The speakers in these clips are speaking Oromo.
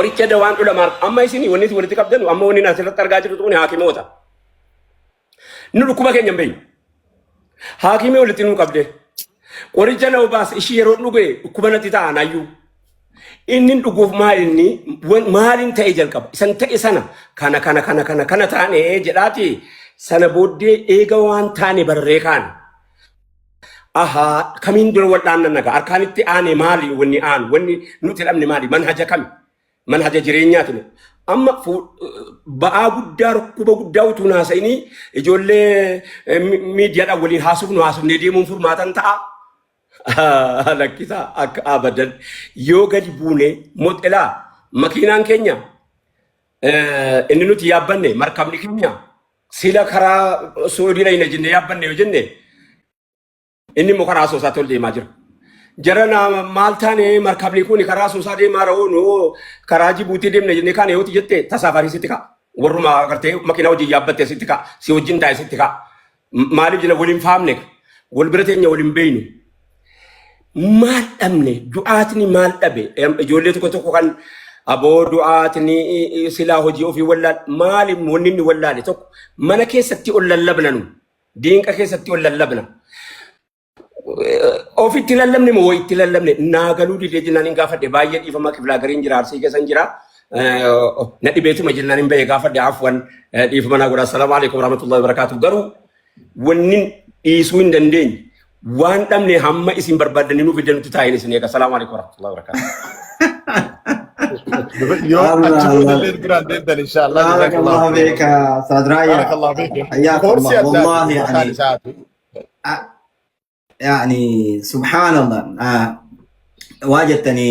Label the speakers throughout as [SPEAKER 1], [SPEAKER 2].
[SPEAKER 1] qoricha dawaan ulama amma isini wanni walitti qabdan amma wanni asirratti argaa jirtu kun haakimoota nu dhukkuba keenya hin beeknu haakimee walitti nu qabde qoricha na obaas ishii yeroo dhuge dhukkuba natti ta'an ayyuu inni dhuguuf maalin ta'e jalqaba isan ta'e sana kana taane jedhaati sana booddee eega waan taane barree kaan aha kamiin dura waldaan naga arkaanitti aane maali wanni nuti dhabne maali manhaja jireenyaati amma ba'aa guddaa rukkuba guddaa utuu naasa'ini ijoollee miidiyaadhaan waliin haasofnee deemuun furmaatan ta'a. Lakkisa akka abadan yoo gadi buune moxelaa makiinaan keenya inni nuti yaabbanne markabni keenya sila karaa soodii dhayna jenne yaabbanne yoo jenne inni immoo karaa Asoosaa tol deemaa jira. Jarana maal taane markabni kun karaa Asoosaa deemaa ra'uu karaa Jibuutii deemne jenne kaan yooti jette tasaafarii sitti ka'a. Warruma agartee makiinaa hojii yaabbatte sitti ka'a. Si wajjin taa'e sitti ka'a. Maaliif jenna waliin faamne wal bira teenya waliin beeynu. Maal dhabne du'aatni maal dhabe ijoollee tokko kan aboo du'aatni silaa hojii ofii wallaal maali wanni inni wallaale tokko mana keessatti ol lallabna nu diinqa keessatti ol lallabna ofitti lallabne moo itti lallabne naagaluu didee jennaan hin gaafadhe baay'ee dhiifama kiflaa gariin jira arsii keessan jira na dhibeetuma jennaan hin bahe gaafadhe afwan dhiifama naa godha assalaamu alaikum warahmatullahi wabarakatuh garuu wanni dhiisuu hin dandeenye وان دمني هم اسم بربادني نو فيديو تتاين اسنيك السلام عليكم ورحمه الله وبركاته
[SPEAKER 2] يوم جدا ان شاء الله
[SPEAKER 3] بارك الله فيك استاذ رايا
[SPEAKER 2] بارك الله فيك
[SPEAKER 3] حياكم الله والله يعني سبحان الله واجدتني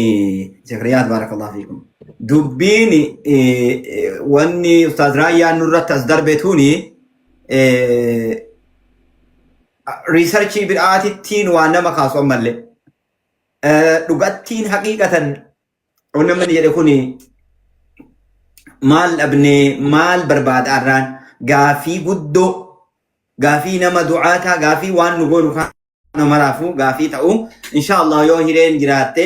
[SPEAKER 3] ذكريات بارك الله فيكم دبيني واني استاذ رايا نورت اصدر بيتوني ريسيرشي بالآتي تين وانا مخاص أمالي لغتين حقيقة ونمن يدخوني مال أبني مال برباد أران غافي قدو غافي نما دعاتا غافي وان نقول نمرافو غافي تاو إن شاء الله يو هيرين جراتي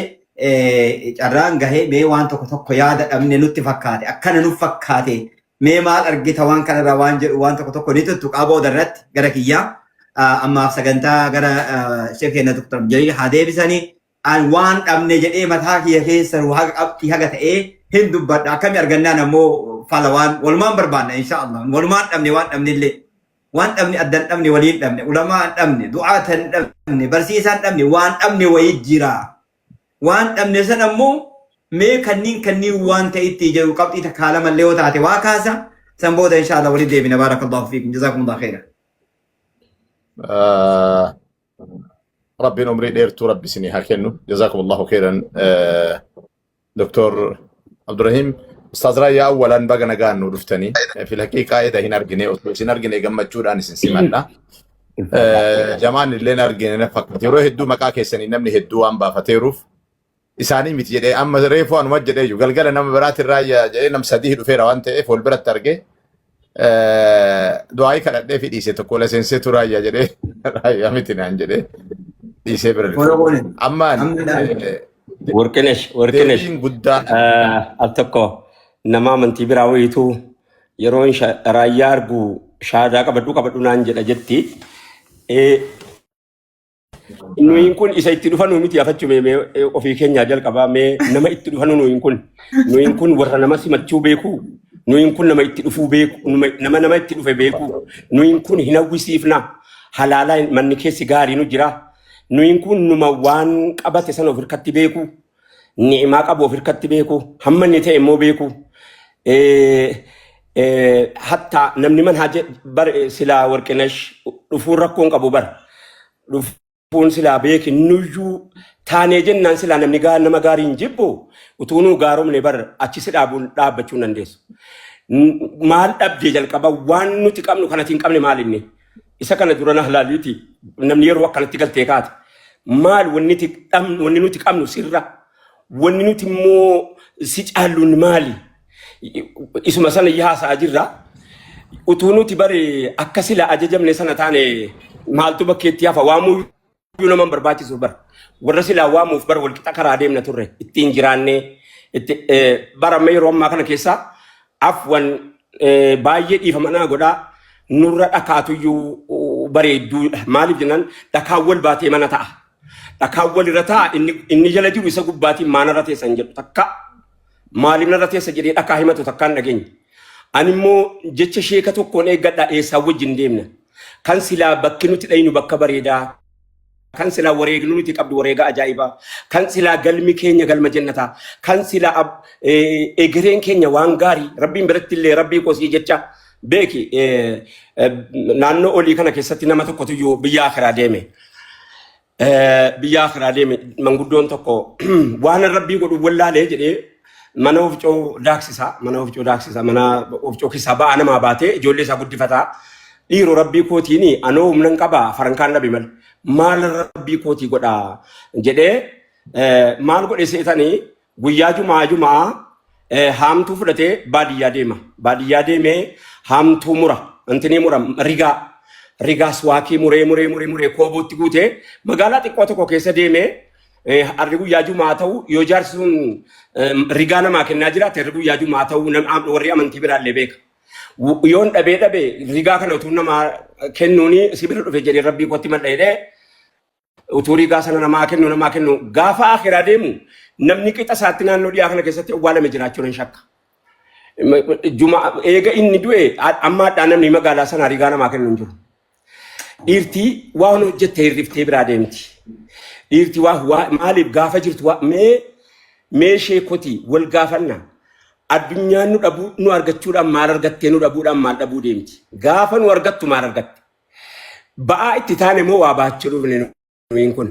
[SPEAKER 3] أران غاهي بي وان توكو ياد أبني نتفكاتي أكنا نفكاتي مي مال أرغيتا وان كان روان جر وان توكو نتو أبو درت غرقيا أما سجنتا غرا شيخنا دكتور جليل هذا بسني الوان أمني جدي متها هي سروها أبتي هذا إيه هندو بد كم يرجعنا نمو فلوان والمان بربان إن شاء الله والمان أمني وان أمني اللي وان أمني أدن أمني ولين أمني علماء أمني دعاة أمني برسيسان أمني وان أمني ويجرا وان أمني سنمو مي كنين وان تيتي جو قبتي تكلم اللي هو تعطي واكاسا سنبودا إن شاء الله وليد بنا بارك الله فيكم جزاكم الله خيرا
[SPEAKER 2] ربي نمري ديرتو ربي سني هاكنو جزاكم الله خيرا دكتور عبد الرحيم استاذ رايا اولا بقى نغانو دفتني في الحقيقه اذا هنا ارجني سنرجني جمچو دان سنسمنا جمان اللي نرجني نفكت يرو هدو مكا كيسني نمني هدو ام بافتيروف اساني مت جدي اما ريفو ان وجدي غلغل نم برات الرايا جاي نم سديه دفيرا وانت فول برات ترجي دعائي كرده في ديسه تقول سنسه ترايا جده رايا متنان جده ديسه بر اما
[SPEAKER 1] وركنش
[SPEAKER 2] غدا
[SPEAKER 1] التكو نما من تبراويتو يرون رايا ارغو شادا كبدو نان جده جتي nu inkun isa itti dhufanu miti afachu me ofii keenya jalqaba me nama itti dhufanu nu inkun warra nama simachuu beeku nu inkun nama itti dhufuu beeku nama itti dhufe beeku nu inkun hinawwisiifna halaala manni keessi gaarii nu jira nu inkun numa waan qabate san ofirkatti beeku ni'imaa qabu ofirkatti beeku hamma inni ta'e immoo beeku hatta namni manhaja bar silaa warqinash dhufuun rakkoon qabu bar Pun sila beeki nuyyuu taanee jennaan sila namni nama gaariin jibbu utuunuu gaaromne bar achi si dhaabbachuu hin dandeessu. Maal dhabdee jalqaba waan nuti qabnu kanatti hin qabne maal inni isa kana dura na halaaliiti namni yeroo akkanatti galtee kaate maal wanni nuti qabnu sirra wanni nuti immoo si caalluun maali isuma sana yaasaa jirra utuu nuti bare akka sila ajajamne sana taane maaltu bakkeetti hafa waamuu nama barbaachisu bar warra silaa waamuuf bar wal qixa karaa deemna turre ittiin jiraanne baramee yeroo ammaa kana keessa afwan baay'ee dhiifama godhaa nurra dhakaatuyyuu bareedduu maaliif jennaan dhakaawwal baatee mana ta'a. Dhakaawwal irra ta'a inni jala jiru isa gubbaatiin maanarra teessan jedhu takka maaliif narra teessa jedhee dhakaa himatu takkaan dhageenya. Ani immoo jecha sheeka tokkoon eeggadhaa eessaa wajjin deemna. Kan silaa bakki nuti dhaynu bakka bareedaa. Kan silaa wareegnu nuti qabdu wareega ajaa'ibaa. Kan silaa galmi keenya galma jannataa. Kan silaa egereen keenya waan gaarii rabbiin biratti illee rabbii kosii jecha beeki naannoo olii kana keessatti nama tokkotu yoo biyya akhiraa deeme. Biyya akhiraa deeme manguddoon tokko waan rabbii godhu wallaalee jedhee mana ofcoo daaksisa mana ofcoo keessaa ba'aa namaa baatee ijoollee isaa guddifataa dhiiroo rabbii kootiini anoo humnan qabaa farankaan dhabe mal maal rabbii kootii godhaa jedhee maal godhe seetanii guyyaa jumaa haamtuu fudhatee baadiyyaa deemee haamtuu mura antinii mura rigaa swaakii muree koobootti guutee magaalaa xiqqoo tokko keessa deemee arri guyyaa jumaa ta'u yoo jaarsi sun rigaa namaa kennaa jiraate arri guyyaa jumaa ta'u warri amantii biraallee beeka. Yoon dhabee rigaa kana utuu namaa kennuuni sibira dhufe jedhee rabbii kootti mal'eedhee utuu rigaa sana namaa kennu gaafa akhiraa deemu namni qixa isaatti naannoo dhiyaa kana keessatti awwaalame jiraachuu hin shakka. Eega inni du'e ammaadhaa namni magaalaa sana rigaa namaa kennu hin jiru. Dhiirtii waan hojjettee hirriftee biraa deemti. Dhiirti maaliif gaafa jirtu mee sheekoti wal gaafanna addunyaan nu argachuudhaan maal argattee nu dhabuudhaan maal dhabuu deemti. Gaafa nu argattu maal argatte. Ba'aa itti taane moo waa baachuu dhufne kun.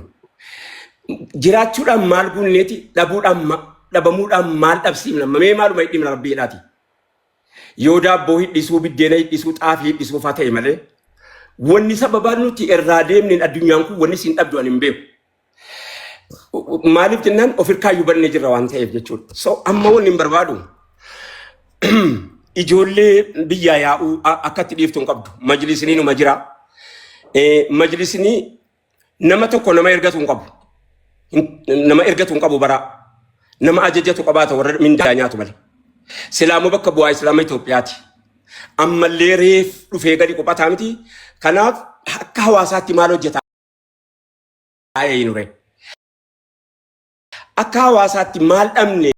[SPEAKER 1] Jiraachuudhaan maal gunneeti dhabamuudhaan maal dhabsiifna mee maaluma hidhimna rabbiidhaati. Yoo daabboo hidhisuu biddeena hidhisuu xaafii hidhisuu faa ta'e malee wanni sababaan nuti irraa deemneen addunyaan kun wanni siin dhabdu ani hin beeku. Maaliif jennaan ofirkaayyuu bannee jirra waan ta'eef jechuudha. So amma wanni hin barbaadu ijoollee biyyaa yaa'uu akkatti dhiiftu hin qabdu. Majlisinii numa jira. Majlisinii nama tokko nama ergatu hin qabu. Nama ergatu hin qabu bara. Nama ajajatu qabaata warra mindaa nyaatu malee. Silaamoo bakka bu'aa Islaama Itoophiyaati. Ammallee reef dhufee gadi qophataa miti. Kanaaf akka hawaasaatti maal hojjetaa? Akka hawaasaatti maal dhabne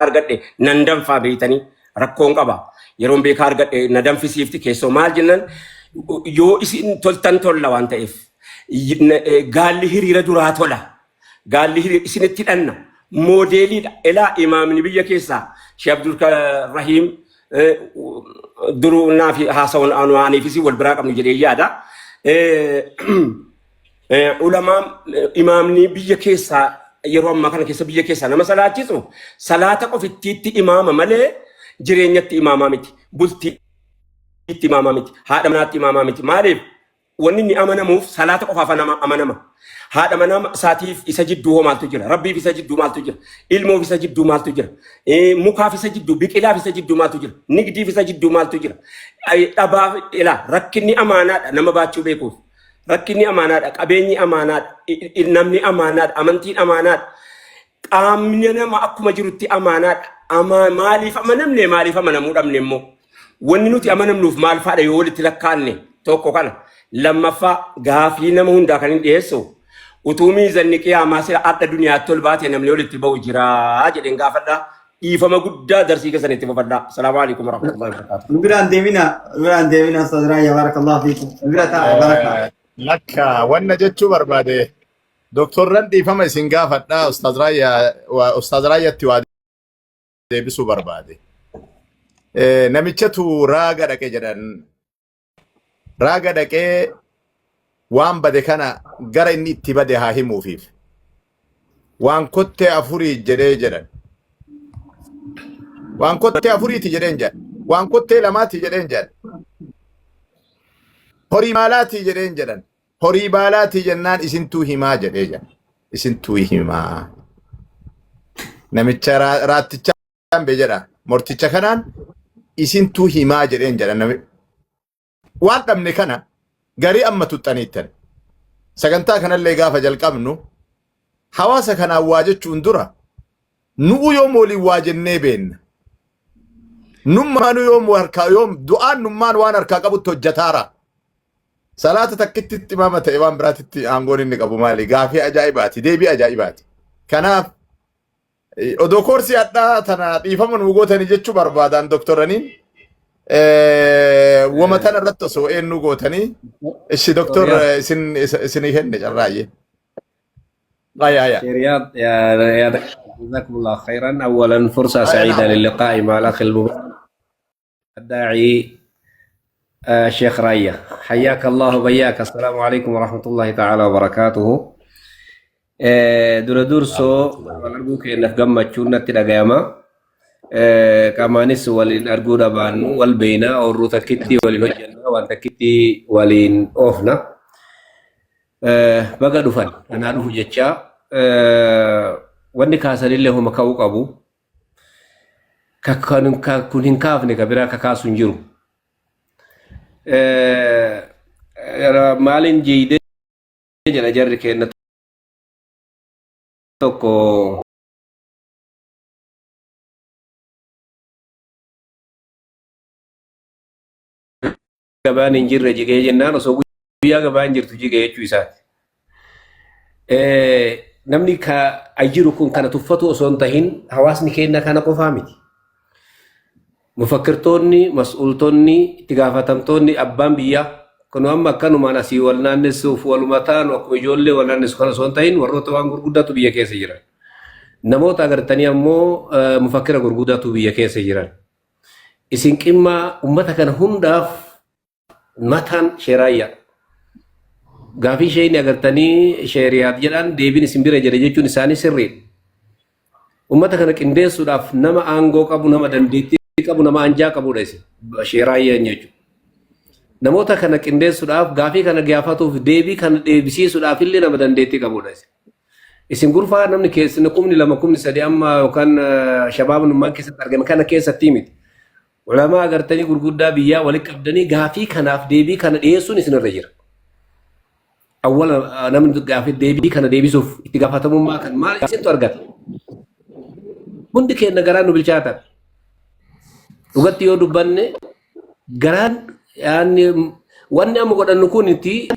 [SPEAKER 1] argadhe nan danfaa beeytanii rakkoon qaba. Yeroon beekaa argadhe na danfisiifti keessoo maal jennan yoo isin toltan tolla waan ta'eef gaalli hiriira duraa tola. Gaalli hiriira isinitti dhanna moodeeliidha. Elaa imaamni biyya keessaa Sheekh Abdul Rahim duruu naafi haasawwan anuwaaniifis wal biraa qabnu jedhee yaada. Ulamaan imaamni biyya keessaa yeroo ammaa kana keessa biyya keessaa nama salaachisu salaata qofittiitti imaama malee jireenyatti imaamaa miti. Bultiitti imaamaa miti. Haadha manaatti imaamaa miti. Maaliif wanni inni amanamuuf salaata qofaaf amanama. Haadha manaa isaatiif isa jidduu hoo maaltu jira? Rabbiif isa jidduu maaltu jira? Ilmoof isa jidduu maaltu jira? Mukaaf isa jidduu, biqilaaf isa jidduu maaltu jira? Nigdiif isa jidduu maaltu jira? Dhabaaf ilaa rakkinni amaanaadha nama baachuu beekuuf. Rakkinni amaanaadha, qabeenyi amaanaadha, namni amaanaadha, amantiin amaanaadha. Qaamni nama akkuma jirutti amaanaadha. Maaliif amanamne maaliif amanamuu dhabne immoo? Wanni nuti amanamnuuf maal faadha yoo walitti lakkaanne tokko kana. Lammaffaa gaafii nama hundaa kan hin dhiyeessu. Utuu miizanni qiyaamaa sira adda duniyaatti ol baate namni walitti ba'u jira jedheen gaafadha. Dhiifama guddaa darsii keessan itti fufadha. Salaamu alaikum warahmatullahi wabarakatuh.
[SPEAKER 3] Biraan deemina Ustaz Raayyaa barakallahu fiikum. Bira ta'a baraka.
[SPEAKER 2] Lakka wanna jechuu barbaade doktorran dhiifama isin gaafadha Ustaz Raayyaatti waa deebisuu barbaade. Namichatu raaga dhaqe jedhan. Raaga dhaqee waan bade kana gara inni itti bade haa himuufiif. Waan kottee afurii jedhee jedhan. Waan kottee afuriiti jedheen jedhan. Waan kottee lamaati jedheen jedhan. Horii maalaati jedheen jedhan. Horii baalaati jennaan isintuu himaa jedhee jedhan. Isintuu himaa. Namicha raattichaan bee jedha. Morticha kanaan isintuu himaa jedheen jedhan. Waan dhabne kana garii amma tuxxaniittan sagantaa kanallee gaafa jalqabnu hawaasa kanaan waa jechuun dura nu'u yoom waliin waa jennee beenna. Nummaanu yoom du'aan nummaan waan harkaa qabutti hojjetaara. Salaata takkittitti imaama ta'e waan biraatitti aangoon inni qabu maali? Gaafii ajaa'ibaati, deebii ajaa'ibaati. Kanaaf odoo koorsii addaa tana dhiifama nuu gootanii jechuu barbaadaan doktoraniin wama tana irratti osoo eenyu gootanii ishi doktor isinii kenne carraayyee.
[SPEAKER 4] رياض يا جزاكم الله خيرا. اولا فرصه سعيده للقاء مع الاخ المبارك الداعي شيخ راية. حياك الله وبياك. السلام عليكم ورحمه الله تعالى وبركاته. دردورسو والارجوك ان فقمتشونا تدغاما كمانس ولين ارجونا بانو والبينا او الروتكتي ولين وجنا وانتكتي ولين اوفنا بقى دفن انا ادو جچا wanni kaasanillee homa ka'uu qabu kun hin kaafne ka biraa ka kaasu hin jiru. Maalin jiidee jedha jarri kenna tokko gabaan hin jirre jigee jennaan osoo guyyaa gabaan jirtu jigee jechuu isaati. Namni ka ajiru kun kana tuffatu osoo hin tahin hawaasni keenya kana qofaa miti. Mufakkirtoonni, mas'uultonni, itti gaafatamtoonni abbaan biyyaa kun amma akkanumaan asii wal naannessuuf waluma taanu akkuma ijoollee wal naannessu kana osoo hin tahin warroota waan gurguddatu biyya keessa jiran. Namoota agartanii ammoo mufakkira gurguddatu biyya keessa jiran. Isin qimmaa ummata kana hundaaf mataan sheraayyaa. Gaafii isheen agartanii sheeriyaat jedhan deebiin isin bira jira jechuun isaanii sirriidha. Ummata kana qindeessuudhaaf nama aangoo qabu, nama dandeettii qabu, nama anjaa qabudha isin sheeraayyaan jechuudha. Namoota kana qindeessuudhaaf gaafii kana gaafatuuf deebii kana deebisiisuudhaaf illee nama dandeettii qabudha isin. Isin gurfaa namni keessatti 2,000 amma yookaan shabaabnummaan keessatti argame kana keessatti miti. Ulamaa agartanii gurguddaa biyyaa walitti qabdanii gaafii kanaaf deebii kana dhiyeessuun isinirra jira. أولا أنا من قافي ديبي كان ديبي سوف اتقافتهم ما كان ما يسنتو أرقات بندك إن قرانو بالشاطر وقت يودو بني قران يعني واني أمو قد نكون انتي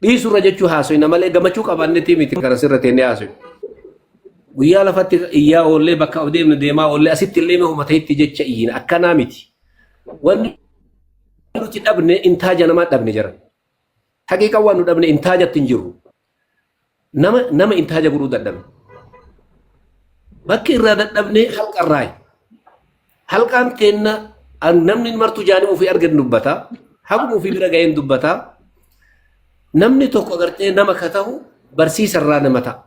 [SPEAKER 4] بيسو رجتشو هاسو إنما لي قمتشوك أبان نتي ميتي كان سرتين ياسو ويا لفتي إياه أولي بكا أودي من ديما أولي أسيت اللي مهو متهيتي جتشا إينا أكنا ميتي واني نتي أبني إنتاجا نمات أبني جران حقيقة وانو دابن انتاجة تنجرو نما انتاجة قرودة دابن بكي الرادة دابن حلق الراي حلقان كينا أن نمني مرتو جانبو في أرقد نبتا حقمو في برقين دبتا نمني توقع قرتين نما كتاو برسيس الرانة متا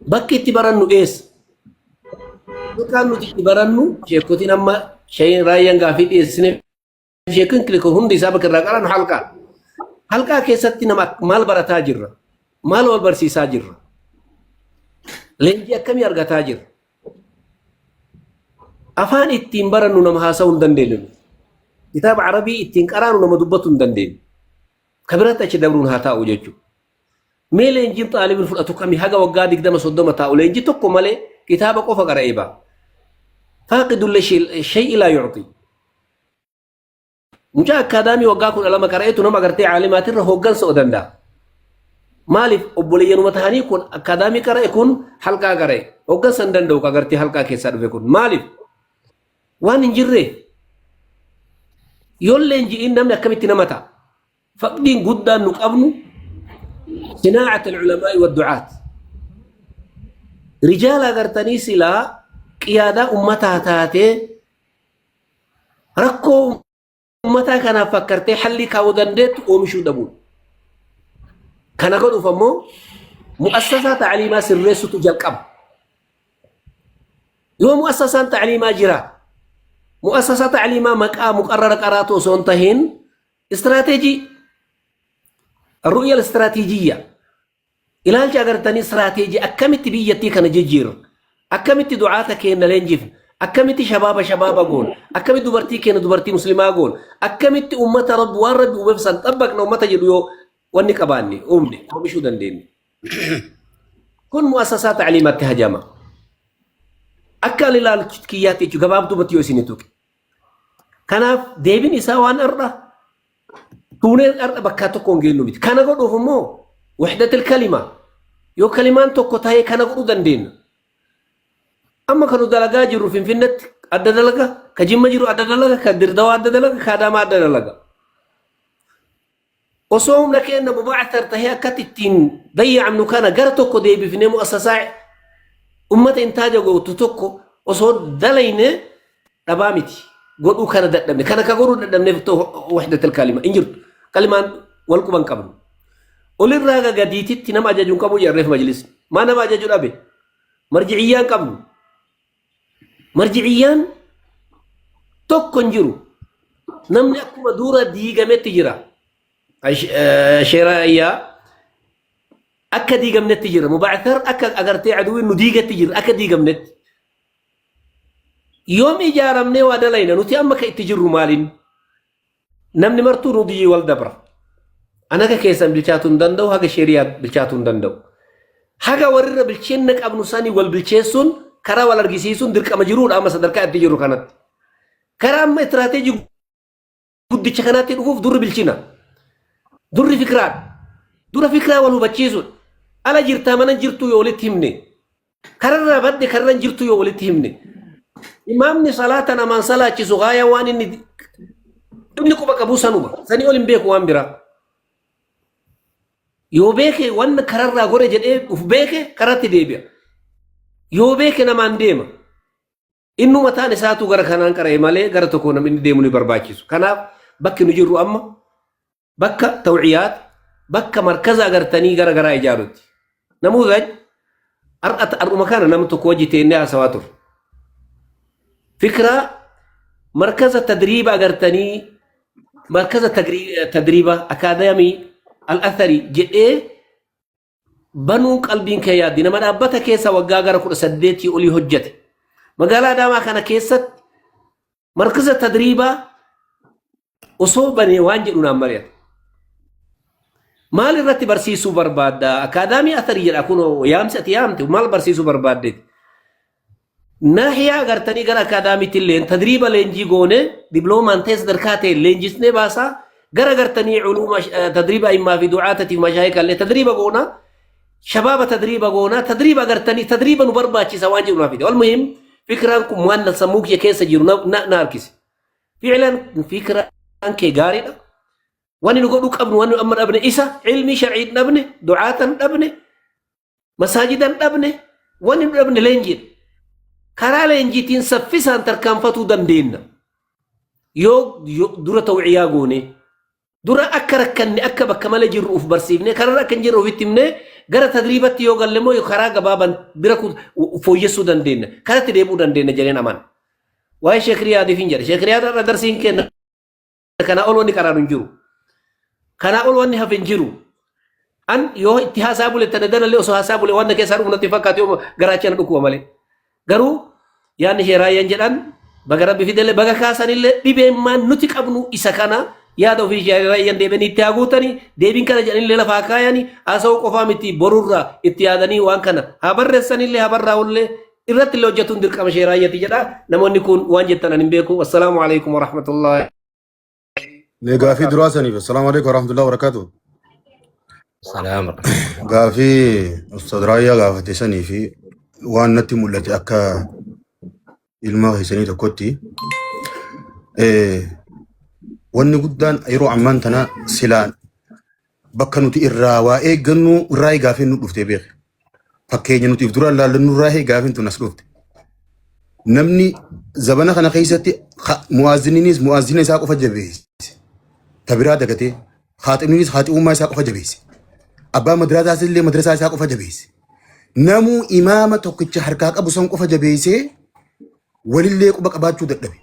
[SPEAKER 4] بكي تبرانو إيس بكانو تبرانو شيكوتي نما شاين رايان غافيت إيسنف شيكون كليكو هندي سابق الرقالان حلقان halkaa keessatti nama maal barataa jirra? Maal wal barsiisaa jirra? Leenjii akkamii argataa jirra? Afaan ittiin barannu nama haasa'uu hin dandeenyu. Kitaaba Arabii ittiin qaraanu nama dubbatu hin dandeenyu. Kabiratti achi dabruun haa taa'u jechuudha. Mee leenjiin xaalibiin fudhatu kamii haga waggaa 20-30 taa'u leenjii tokko malee kitaaba qofa qara'ee ba'a. Faaqidu shay'i laa yu'ti. Mucaa akaadaamii waggaa 12 qara'eetu nama agartee caalimaatirra hooggansa odandaa. Maaliif obboleeyyanuma tahanii kun akaadaamii qara'e kun halqaa qara'e hooggansa hin danda'u agartee halqaa keessaa dhufe kun maaliif? Waan hin jirre yoo leenjiin namni akkamitti nama ta'a? Faqdiin guddaan nu qabnu صناعة العلماء والدعاة رجال agartanii silaa قيادة أمتها تاتي ركو أمتها كان فكرتي حلي كاودندت ومشو دبون كان قدو فمو مؤسسة تعليمات سريسو تجلقب يوم مؤسسة تعليمات جرا مؤسسة تعليمات مقام مقرر قراتو سونتهين استراتيجي الرؤية الاستراتيجية إلى الجاغرتني استراتيجي أكمت بيتي كان جيجير أكمت دعاتك إن لينجف أكمت شباب أقول أكمت دبرتي كان دبرتي مسلمة أقول أكمت أمة رب ورب وبفسن طبق نومة جديو واني كباني أمني ومشو دنديني كن مؤسسات تعليمات هجمة أكل إلى الكيات يجوا جباب دوبت يوسينيتوك كناف ديبين يساوان أرضا تونين أرضا بكاتو كونجيل نبيت كنا قدو همو وحدة الكلمة يو كلمان توكو تاي كنا قدو دندين أما كانوا دلقا جرو في النت أدى دلقا كجيم جرو أدى دلقا كدر دوا أدى دلقا كادام أدى دلقا وصوم لك أن مبعثر تهيا كتتين ضيع منو كان قرتوكو ديبي في مؤسسة أمة إنتاجه جو تتوكو وصول دلينه ربامتي قولوا كان دمني كان كقولوا دمني في وحدة الكلمة إنجرت كلمان والكم كمل أولي الراجع جديد تنام أجاجون كمو يعرف مجلس ما نام أجاجون أبي مرجعيان كمل مرجعيان توك كنجرو نمني أكو مدورة ديجا متجرا شرايا أكا ديجا من التجرا مبعثر أكا أجرتي عدوي إنه ديجا تجرا أكا ديجا من يوم إجارة مني وادلينا نتي أما كيتجروا مالين نمني مرتو نضيجي والدبر أنا كيسان بالشاتون دندو هاك شريعة بالشاتون دندو هاك ورر بالشينك أبن ساني والبالشيسون كرا والرجسيسون درك مجرور أما صدرك التجروا كانت كرا أما استراتيجي قد شكنات الوقوف دور بالشينا دور فكرات دور فكرة والو بتشيسون أنا جرتا من جرتو يولد همني كرر بدي كرر جرتو يولد همني إمامني صلاة أنا من صلاة جزغايا وان إني ابني كوبا كابوسا نوبا سني أولم بيك وان برا يو بيك وان كرر غوري جد إيه وف بيك كررت ديبيا يو بيك نمان ديما إنو متى نساتو غر خنان كره مالي غر تكون من ديموني برباكيسو كنا بك نجرو أما بك توعيات بك مركز أغرتني غر غر إجارت نموذج أرأت مكان نمتو كوجي تيني سواتر فكرة مركز التدريب أغرتني مركز التدريب أكاديمي الأثري جئ بنو قلبين كياد دينا من أبتا كيسا وقاقر كل سديتي أولي هجت مقالا داما كان كيسا مركز التدريب أصوبني وانجئنا مريض مال الرتي برسيسو برباد أكاديمي أثري أكون يامسة يامتي ومال برسيسو برباد دي ناحية أغرتني غير أكاديمي تلين تدريب لينجي غوني دبلوم أنتيس دركاتي لينجيسني باسا غير أغرتني علوم تدريب إما في دعاتة مشايك اللي تدريب غونا شباب تدريب غونا تدريب أغرتني تدريبا نبرباتي سوانجي ونافيد والمهم فكرة موانا سموك يكيس جيرو ناركس فعلا فكرة أنكي غاري واني نقول لك ابن واني أمر ابن إيسا علمي شرعي ابن دعاة ابن مساجدا ابن واني ابن لينجي كرا لينجيتين سفسان تركانفتو دندين يو دورة توعيا غوني دورة أكركني أكبك كمال جرؤوف برسيبني كرا كن جرؤوف تمني غير تدريبات يو قال يو كرا غبابا بركو فويسو دندين كرا تديبو دندين جرين أمان واي شكريا دي فينجر شكريا دا درسين كن كنا أولوني كرا ننجرو كنا أولوني هفنجرو أن يو اتحاد سابو لتندن اللي أسوها سابو لوانا كيسارو منتفاقات يوم غراتيان دكو مالي garuu yaani heeraayan jedhan baga rabbi fidele baga kaasanillee dhibee maan nuti qabnu isa kana yaada ofii heeraayan deebanii itti haguutanii deebiin kana jedhanillee lafaa kaayanii haasa'uu qofaa miti borurraa itti yaadanii waan kana haa barreessanillee haa barraa'ullee irratti illee hojjetuun dirqama heeraayyati jedha namoonni kun waan jettan ani hin beeku wassalaamu alaikum warahmatullahi
[SPEAKER 5] لقافي دراسني السلام عليكم ورحمة الله وبركاته.
[SPEAKER 1] سلام
[SPEAKER 5] قافي أستاذ رايا قافتي سني في waan natti mul'ate akka ilma keessanii tokkotti wanni guddaan yeroo ammaan tana silaan bakka nuti irraa waa eeggannu irraa gaafin nu dhuftee beek fakkeenya nuti dura laallannu irraa gaafin tun as dhufte namni zabana kana keessatti muwaaziniinis muwaazina isaa qofa jabeesse tabiraa dagatee xaaximiinis xaaximummaa isaa qofa jabeesse abbaa madrasaas illee madrasaa isaa qofa jabeesse namu imaama tokkicha harkaa qabu san qofa jabeessee walillee quba qabaachuu dadhabe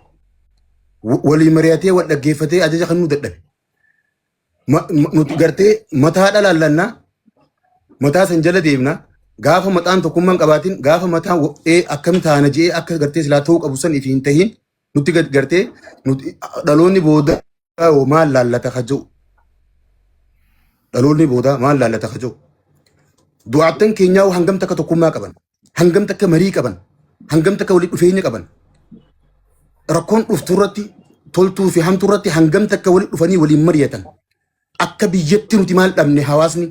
[SPEAKER 5] walii mari'atee wal dhaggeeffatee ajaja kannuu dadhabe nuti gartee mataa dhalaallanna mataa san jala deemna gaafa mataan tokkummaan qabaatin gaafa mataan akkam taana jee akka gartee silaa ta'uu qabu san ifi hin tahin nuti gartee nuti dhaloonni booda maal laallata kaja'u dhaloonni boodaa maal laallata ka jiru du'aattan keenyaa hangam takka tokkummaa qaban hangam takka marii qaban hangam takka walitti dhufeenya qaban rakkoon dhuftu irratti toltuu fi hamtuu irratti hangam takka walitti dhufanii waliin mari'atan akka biyyatti nuti maal dhabne hawaasni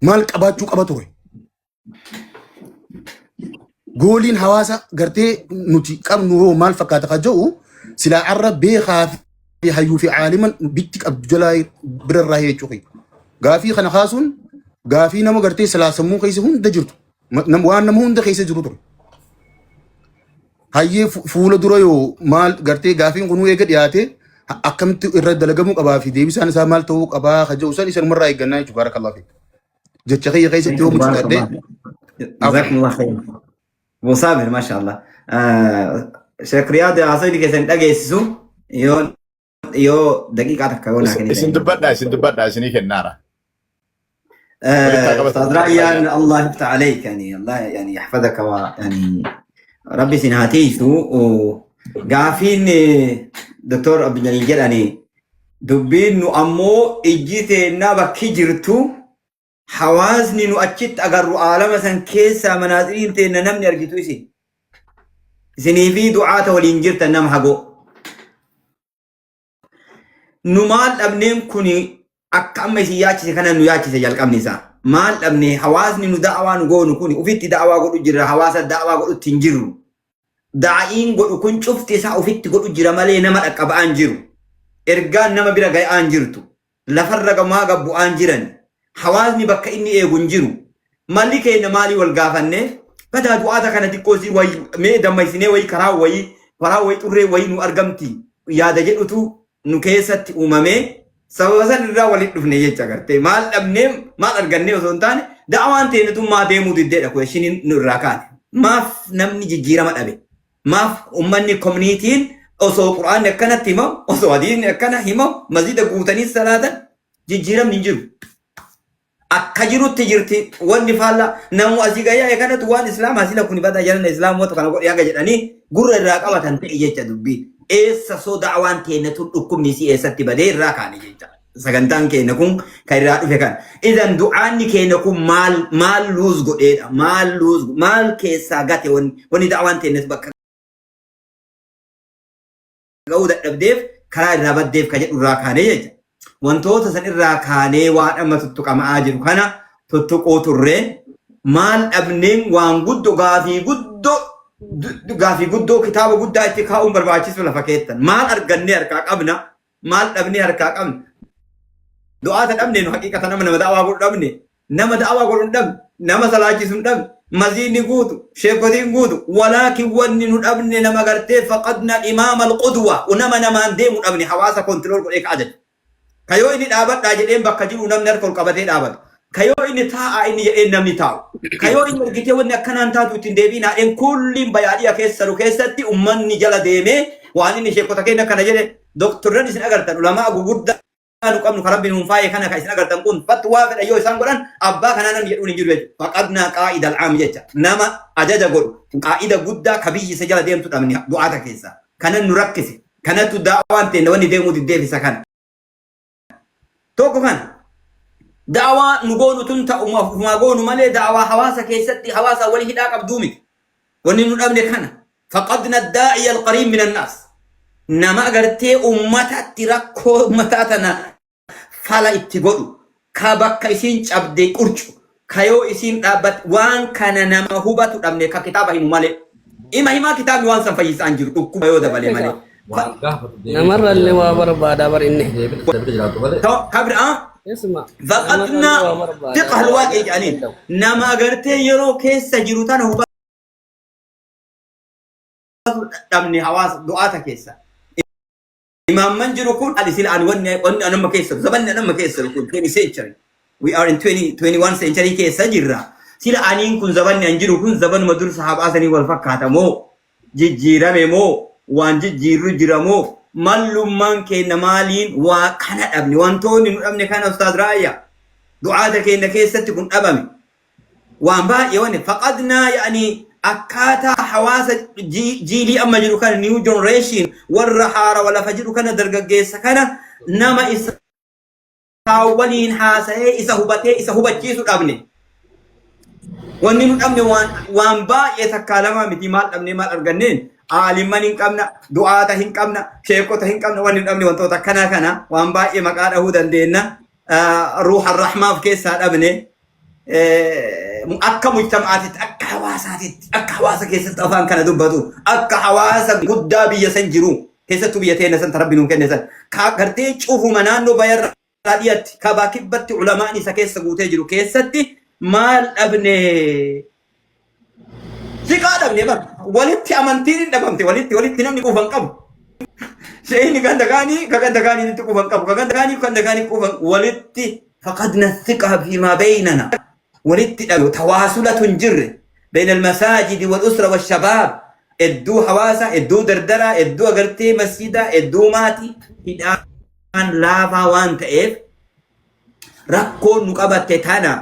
[SPEAKER 5] maal qabaachuu qaba ture gooliin hawaasa gartee nuti qabnu hoo maal fakkaata ka jiru silaa arra beekaa fi hayyuu fi caaliman bitti qabdu jalaa birarraa jechuudha. Gaafii kana kaasuun gaafii nama gartee silaa sammuu keessa hunda jirtu waan nama hunda keessa jiru ture. Hayyee fuula dura yoo maal gartee gaafiin kun eega dhiyaate akkamitti irra dalagamuu qabaa fi deebisaan isaa maal ta'uu qabaa ka jiru san isan marraa eeggannaa jechuudha. Baarakallahu fiik. Jecha kiyya keessatti yoo mucadhee.
[SPEAKER 3] Jazakumullah khair. Abu Sabir mashallah. Sheekh Riyaad asaydi keessan dhageessisu yoo daqiiqaa takka yoo naa kennitan.
[SPEAKER 2] isin dubbadhaa isinii kennaara.
[SPEAKER 3] أستاذ رأيان الله يفتح عليك يعني الله يعني يحفظك ويعني ربي سنهاتيسو وقافين دكتور عبد الجليل جلاني دبين نو أمو إجيتنا بكجرتو حوازني نو أجت أقروا عالم سن كيسا مناظرين تينا نمني أرجتو إسي سنيفي دعاة والإنجرت النم حقو نمال أبنين كوني akka amma isin yaachise kana nu yaachise jalqabni isaa maal dhabne hawaasni nu da'awaa nu goonu kun ufitti da'awaa godhu jira hawaasa da'awaa godhutti hin jiru da'iin godhu kun cufti isaa ufitti godhu jira malee nama dhaqqaba'aan jiru ergaan nama bira ga'aan jirtu lafarra gamaa gabbu'aan jiran hawaasni bakka inni eegu hin jiru malli keenya maalii wal gaafanne badaa du'aata kana xiqqoosi mee dammaysinee wayii karaa wayii xurree wayii nu argamti yaada jedhutu nu keessatti uumamee sababa san irraa walitti dhufne jecha gartee maal dhabnee maal argannee osoo hin taane da'awaan teenetu maa deemuu diddeedha kun ishiniin nu irraa kaane maaf namni jijjiirama dhabe maaf ummanni koominiitiin osoo quraanni akkanatti himamu osoo hadiisni akkana himamu masjida guutanii salaatan jijjiiramni hin jiru akka jirutti jirti wanni faalla namu asii gayyaa kanatu waan islaamaa sila kun bada jalana islaamoota kana godhe haga jedhanii gurra irraa qabatan ta'e jecha dubbii eessa soo da'awaan teenetu dhukkubni si eessatti badee irraa kaane jecha sagantaan keenya kun kan irraa dhufe kan idan du'aanni keenya kun maal luuz godheedha maal keessaa gate wanni da'awaan teenetu bakka ga'uu dadhabdeef karaa irraa baddeef ka jedhu irraa kaane jecha wantoota san irraa kaanee waan amma tuttuqamaa jiru kana tuttuquu turree maal dhabneen waan guddoo gaafii guddoo kitaaba guddaa itti kaa'uun barbaachisu lafa keettan maal argannee harkaa qabna maal dhabnee harkaa qabna du'aata dhabnee nu haqiiqata nama da'awaa godhu dhabne nama da'awaa godhu dhabne nama salaachisu dhabne maziini guutu sheekotiin guutu walaakin wanni nu dhabne nama gartee faqadna imaama alqudwa nama namaan deemu dhabne hawaasa kontirool godhee ka ajaja kayoo inni dhaabadhaa jedheen bakka jiru namni harka ol qabatee dhaabatu kayoo inni taa'aa inni jedheen namni taa'u kayoo inni argitee wanni akkanaan taatu ittiin deebiin haadheen kulliin bayaadhiya keessatti ummanni jala deemee waan inni sheekota keenya akkana jedhe doktorran isin agartan ulamaa guguddaa nu qabnu karabbi nuun faayee kana kan isin agartan kun fatwaa fedha yoo isaan godhan abbaa kanaa namni jedhuun hin jiru jechuudha faqadnaa qaa'ida al'aam jecha nama ajaja godhu qaa'ida guddaa ka biyyi isa jala deemtu dhabni du'aata keessa kanan nu rakkise kanatu daawaan ta'e wanni deemuu diddeefisa kana tokko kana da'awaa nu goonu tun ta'uma goonu malee da'awaa hawaasa keessatti hawaasa walii hidhaa qabduu miti wanni nu dhabne kana faqadna daa'iya alqariib min annaas nama agartee ummatatti rakkoo ummataa tana fala itti godhu ka bakka isiin cabdee qurcu kayoo isiin dhaabbat waan kana nama hubatu dhabne ka kitaaba himu malee himaa kitaabni waan san fayyisaan jiru dhukkuba yoo dabalee malee
[SPEAKER 6] namarra illee waa barbaadaa bar inni
[SPEAKER 3] kabira faqadna fiqh alwaaqi jedhaniin nama agartee yeroo keessa jiru tana hubatu dhabne hawaasa du'aata keessa imamman jiru kun alisil an wanni anama keessa zabanni anama keessa kun 20th century we are in 21st century keessa jirra sila aniin kun zabanni an jiru kun zaban madur sahabaa sanii wal fakkaata moo jijjiirame moo waan jijjiirru jira moo mallummaan keenya maaliin waa kana dhabne wantoonni nu dhabne kana ustaaz raayya du'aata keenya keessatti kun dhabame waan baay'ee wanni faqadnaa yaani akkaataa hawaasa jiilii amma jiru kana new generation warra haara wala fajiru kana dargaggeessa kana nama isa waliin haasa'ee isa hubatee isa hubachiisu dhabne. Wanni nu dhabne waan baay'ee takkaa lama miti maal dhabne maal arganneen aalimman hin qabna du'aata hin qabna sheekota hin qabna wanni nu dhabne wantoota kana waan baay'ee maqaa dhahuu dandeenya ruuha rahmaaf keessaa dhabne akka mujtamaatitti akka hawaasaatitti akka hawaasa keessatti afaan kana dubbatu akka hawaasa guddaa biyya san jiru keessattuu biyya teenya san rabbi nuun kenne san gartee cufuma naannoo bayarraa dhiyatti kabaa kibbatti ulamaan isa keessa guutee jiru keessatti maal dhabne siqaa dhabne bar walitti amantiin hin dhabamte walitti namni quufan qabu sheeyni gandagaanii itti quufan qabu gandagaanii quufan walitti faqadna thiqa fiimaa baynana walitti dhabu tawaasulatu hin jirre bayna almasaajidi walusra washabaab edduu hawaasa edduu dardara edduu agartee masjidaa edduu maatii hidhaan laafaa waan ta'eef rakkoon nu qabatte tana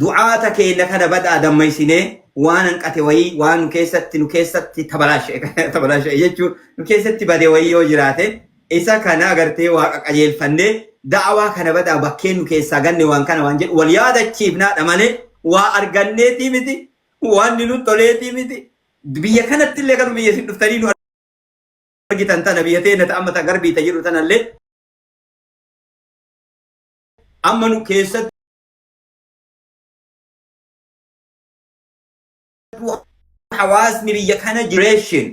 [SPEAKER 3] du'aata keenya kana badaa dammaysinee waan hanqate wayii waan nu keessatti tabalaashe jechuun nu keessatti bade wayii yoo jiraate isa kana agartee waaqa qajeelfannee da'awaa kana badaa bakkeen nu keessaa ganne waan kana waan jedhu wal yaadachiifnaadha malee waa arganneetii miti waan nu toleetii miti biyya kanatti illee kan biyya isin dhuftanii nu argitan tana biyya teenya ta'ammata garbii tajiru tanallee amma nu keessatti hawaasni biyya kana jireeshin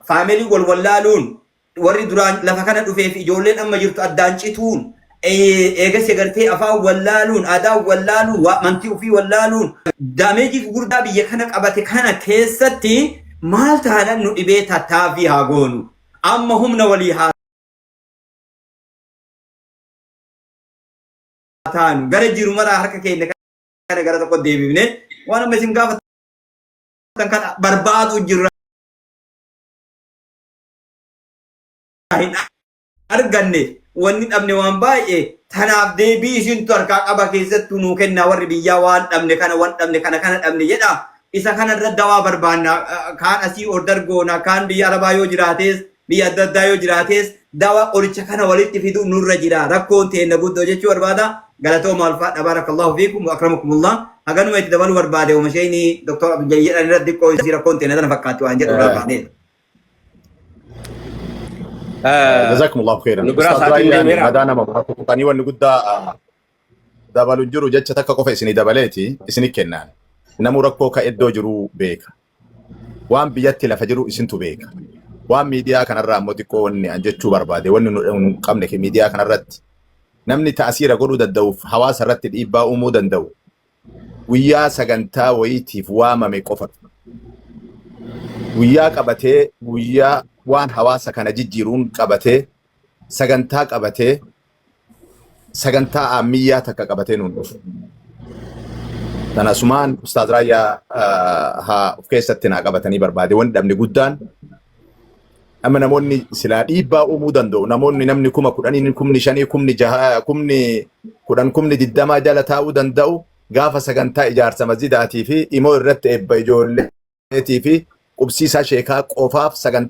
[SPEAKER 3] faamilii walwallaaluun warri duraan lafa kana dhufeef ijoolleen amma jirtu addaan cituun eegas agartee afaan wallaaluun aadaa wallaaluun amantii ofii wallaaluun daameejii gurguddaa biyya kana qabate kana keessatti maal taanaan nu dhibee tattaafii haa goonu amma humna walii haa taanu gara jiru maraa harka keenya kana gara tokko deebifne waan amma isin gaafatan kan barbaadu jirra hin arganne wanni dhabne waan baay'ee tanaaf deebii isintu harkaa qaba keessattuu nuu kennaa warri biyyaa waan dhabne kana dhabne jedha isa kana irra dawaa barbaanna kaan asii order goona kaan biyya arabaa yoo jiraates biyya adda addaa yoo jiraates dawaa qoricha kana walitti fidu nurra jira rakkoon teenya guddoo jechuu barbaada galatooma alfaadha barakallahu fiikum wa akramakumullah haganuma itti dabaluu barbaade oomishayni Dr. Abdul Jayyid irratti xiqqoo isii rakkoon teenya tana fakkaatti waan jedhu barbaade.
[SPEAKER 2] جزاكم الله خيرا استاذ رايان هذانا مباركتني ونقدا دبلو جرو جچ تک قف اسني دبلتي اسني كنان نمو ركو كا ادو جرو بيك وان بيت لفجرو اسنتو بيك وان ميديا كان راموتي كوني انجچو برباده ون قمنه كي ميديا كان رت نمني تاثير غدو ددو حواس رت ديبا امو دندو ويا سغنتا ويتي فواما مي قفت ويا قبته ويا waan hawaasa kana jijjiiruun qabatee sagantaa ammayyaa takka qabatee nuun dhufu. Tanasumaan Ustaaz Raayyaa haa of keessatti naa qabatanii barbaade wanti dhabne guddaan amma namoonni silaa dhiibbaa uumuu danda'u namoonni namni 10,000 15,000 10,000 20,000 jala taa'uu danda'u gaafa sagantaa ijaarsa masjidaatii fi immoo irratti eebba ijoolleetii fi qubsiisaa sheekaa qofaaf sagantaa